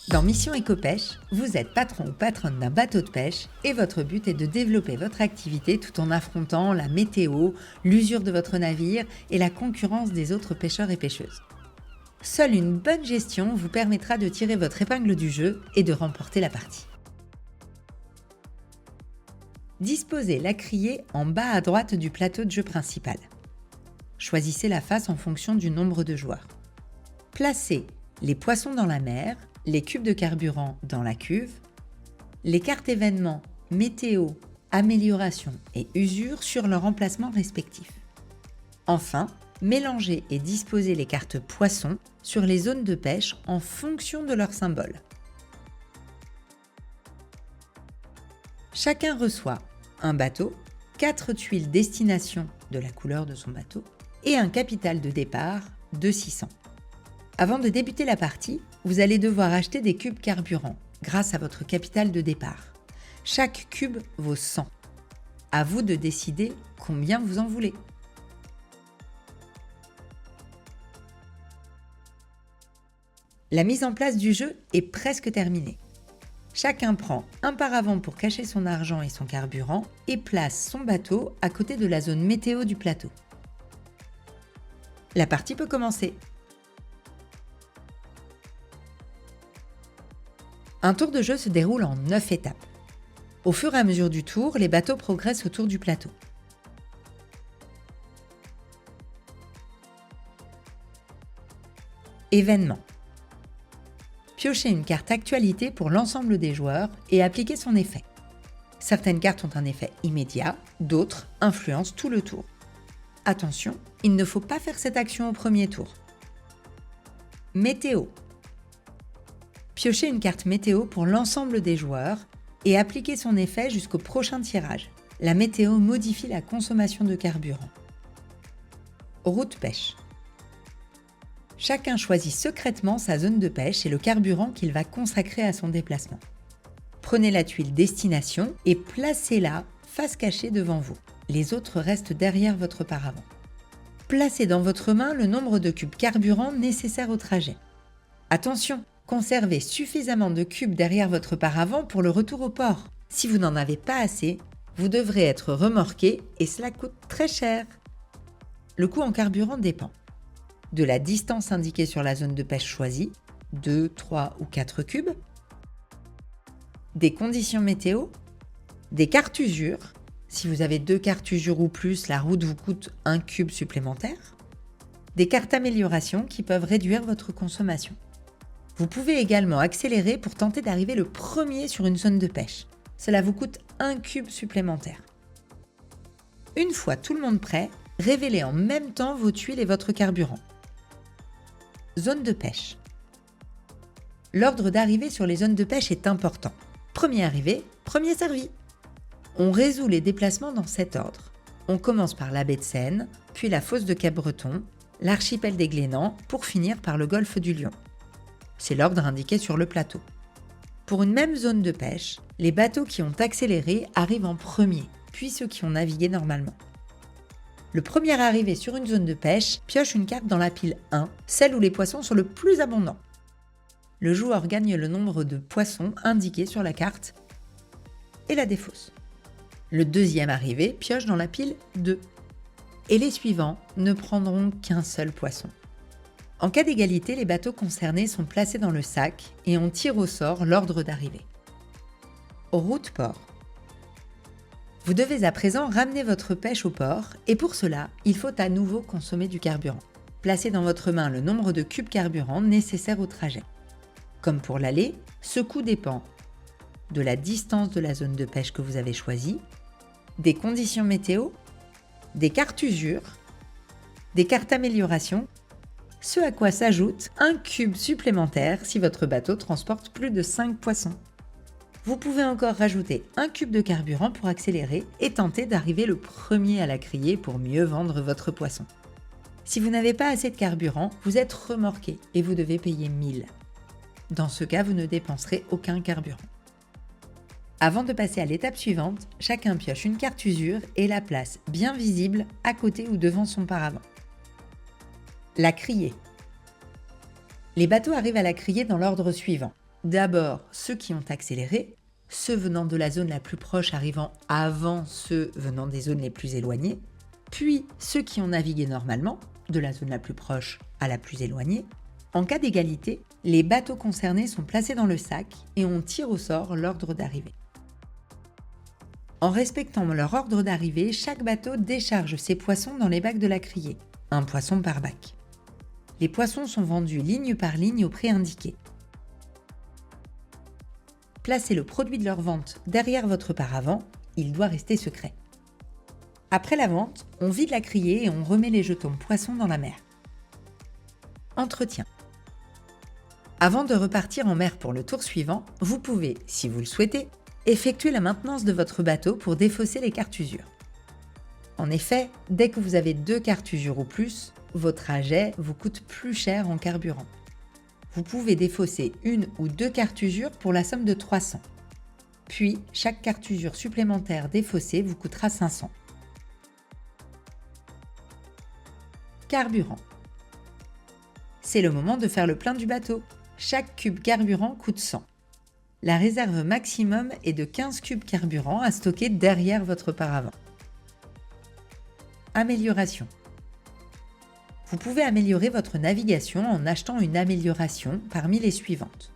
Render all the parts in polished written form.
Dans Mission Éco-Pêche, vous êtes patron ou patronne d'un bateau de pêche et votre but est de développer votre activité tout en affrontant la météo, l'usure de votre navire et la concurrence des autres pêcheurs et pêcheuses. Seule une bonne gestion vous permettra de tirer votre épingle du jeu et de remporter la partie. Disposez la criée en bas à droite du plateau de jeu principal. Choisissez la face en fonction du nombre de joueurs. Placez les poissons dans la mer, les cubes de carburant dans la cuve, les cartes événements, météo, amélioration et usure sur leur emplacement respectif. Enfin, mélangez et disposez les cartes poissons sur les zones de pêche en fonction de leur symbole. Chacun reçoit un bateau, 4 tuiles destination de la couleur de son bateau et un capital de départ de 600. Avant de débuter la partie, vous allez devoir acheter des cubes carburant grâce à votre capital de départ. Chaque cube vaut 100. À vous de décider combien vous en voulez. La mise en place du jeu est presque terminée. Chacun prend un paravent pour cacher son argent et son carburant et place son bateau à côté de la zone météo du plateau. La partie peut commencer. Un tour de jeu se déroule en 9 étapes. Au fur et à mesure du tour, les bateaux progressent autour du plateau. Événements. Piochez une carte actualité pour l'ensemble des joueurs et appliquez son effet. Certaines cartes ont un effet immédiat, d'autres influencent tout le tour. Attention, il ne faut pas faire cette action au premier tour. Météo. Piochez une carte météo pour l'ensemble des joueurs et appliquez son effet jusqu'au prochain tirage. La météo modifie la consommation de carburant. Route pêche. Chacun choisit secrètement sa zone de pêche et le carburant qu'il va consacrer à son déplacement. Prenez la tuile destination et placez-la face cachée devant vous. Les autres restent derrière votre paravent. Placez dans votre main le nombre de cubes carburant nécessaires au trajet. Attention, conservez suffisamment de cubes derrière votre paravent pour le retour au port. Si vous n'en avez pas assez, vous devrez être remorqué et cela coûte très cher. Le coût en carburant dépend de la distance indiquée sur la zone de pêche choisie, 2, 3 ou 4 cubes, des conditions météo, des cartes usure. Si vous avez 2 cartes usure ou plus, la route vous coûte 1 cube supplémentaire, des cartes amélioration qui peuvent réduire votre consommation. Vous pouvez également accélérer pour tenter d'arriver le premier sur une zone de pêche. Cela vous coûte 1 cube supplémentaire. Une fois tout le monde prêt, révélez en même temps vos tuiles et votre carburant. Zone de pêche. L'ordre d'arrivée sur les zones de pêche est important. Premier arrivé, premier servi. On résout les déplacements dans cet ordre. On commence par la baie de Seine, puis la fosse de Cap-Breton, l'archipel des Glénans, pour finir par le golfe du Lion. C'est l'ordre indiqué sur le plateau. Pour une même zone de pêche, les bateaux qui ont accéléré arrivent en premier, puis ceux qui ont navigué normalement. Le premier arrivé sur une zone de pêche pioche une carte dans la pile 1, celle où les poissons sont le plus abondants. Le joueur gagne le nombre de poissons indiqués sur la carte et la défausse. Le deuxième arrivé pioche dans la pile 2. Et les suivants ne prendront qu'un seul poisson. En cas d'égalité, les bateaux concernés sont placés dans le sac et on tire au sort l'ordre d'arrivée. Route port. Vous devez à présent ramener votre pêche au port et pour cela, il faut à nouveau consommer du carburant. Placez dans votre main le nombre de cubes carburant nécessaires au trajet. Comme pour l'aller, ce coût dépend de la distance de la zone de pêche que vous avez choisie, des conditions météo, des cartes usure, des cartes amélioration, ce à quoi s'ajoute un cube supplémentaire si votre bateau transporte plus de 5 poissons. Vous pouvez encore rajouter un cube de carburant pour accélérer et tenter d'arriver le premier à la criée pour mieux vendre votre poisson. Si vous n'avez pas assez de carburant, vous êtes remorqué et vous devez payer 1000. Dans ce cas, vous ne dépenserez aucun carburant. Avant de passer à l'étape suivante, chacun pioche une carte usure et la place bien visible à côté ou devant son paravent. La criée. Les bateaux arrivent à la criée dans l'ordre suivant. d'abord ceux qui ont accéléré, ceux venant de la zone la plus proche arrivant avant ceux venant des zones les plus éloignées, puis ceux qui ont navigué normalement, de la zone la plus proche à la plus éloignée. En cas d'égalité, les bateaux concernés sont placés dans le sac et on tire au sort l'ordre d'arrivée. En respectant leur ordre d'arrivée, chaque bateau décharge ses poissons dans les bacs de la criée, un poisson par bac. Les poissons sont vendus ligne par ligne au prix indiqué. Placez le produit de leur vente derrière votre paravent, il doit rester secret. Après la vente, on vide la criée et on remet les jetons poissons dans la mer. Entretien. Avant de repartir en mer pour le tour suivant, vous pouvez, si vous le souhaitez, effectuer la maintenance de votre bateau pour défausser les cartes-usures. En effet, dès que vous avez 2 cartes-usures ou plus, votre trajet vous coûte plus cher en carburant. Vous pouvez défausser 1 ou 2 cartes-usures pour la somme de 300. Puis, chaque carte-usure supplémentaire défaussée vous coûtera 500. Carburant. C'est le moment de faire le plein du bateau. Chaque cube carburant coûte 100. La réserve maximum est de 15 cubes carburant à stocker derrière votre paravent. Amélioration. Vous pouvez améliorer votre navigation en achetant une amélioration parmi les suivantes.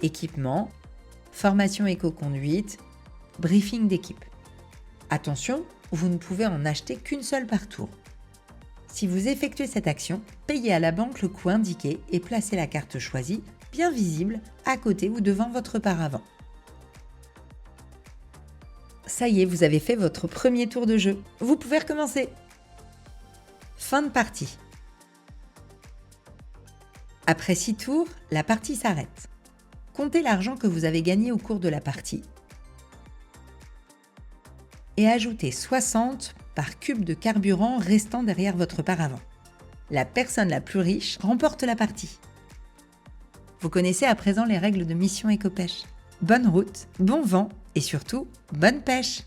Équipement, formation éco-conduite, briefing d'équipe. Attention, vous ne pouvez en acheter qu'une seule par tour. Si vous effectuez cette action, payez à la banque le coût indiqué et placez la carte choisie, bien visible, à côté ou devant votre paravent. Ça y est, vous avez fait votre premier tour de jeu. Vous pouvez recommencer. Fin de partie. Après 6 tours, la partie s'arrête. Comptez l'argent que vous avez gagné au cours de la partie et ajoutez 60 par cube de carburant restant derrière votre paravent. La personne la plus riche remporte la partie. Vous connaissez à présent les règles de Mission Éco-Pêche. Bonne route, bon vent et surtout, bonne pêche!